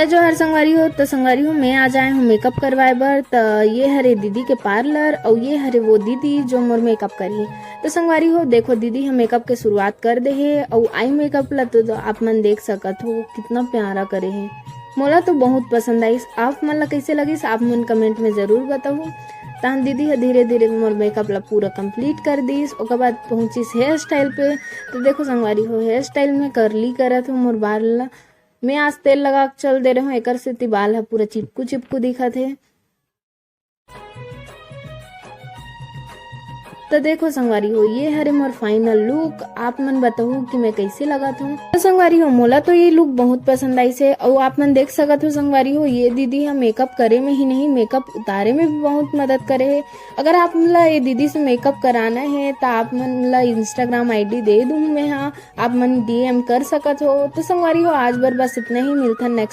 जो हर संगवारी हो तो संगवारी हो मैं आज आए हूँ मेकअप करवाए बर। तो ये हरे दीदी के पार्लर और ये हरे वो दीदी जो मोर मेकअप करी। तो संगवारी हो देखो दीदी हम मेकअप के शुरुआत कर दे है और आई मेकअप ला तो आप मन देख सकत हो कितना प्यारा करे है। मोला तो बहुत पसंद आई। आप मन ला कैसे लगिस आप मन कमेंट में जरूर बताओ। तहन दीदी है धीरे धीरे मोर मेकअप ला पूरा कंप्लीट कर दीस। ओकर बाद पहुंचिस हेयर स्टाइल पे। तो देखो संगवारी हो हेयर स्टाइल में करली करत हूँ मोर बाल ला। मैं आज तेल लगा के चल दे रहा हूँ एकर से बाल है पूरा चिपकू चिपकू दिखत है। तो देखो संगवारी हो ये हरे मोर फाइनल लुक। आप मन बताओ कि मैं कैसे लगत हूँ। तो संगवारी हो मोला तो ये लुक बहुत पसंद आई से। और आप मन देख सकत हो संगवारी हो ये दीदी हम मेकअप करे में ही नहीं मेकअप उतारे में भी बहुत मदद करे है। अगर आप मन ला ये दीदी से मेकअप कराना है तो आप मन ला इंस्टाग्राम ID दे दूँ मैं। हाँ आप मन DM कर सकत हो। तो संगवारी हो आज बर बस इतना ही। मिलता नेक्स्ट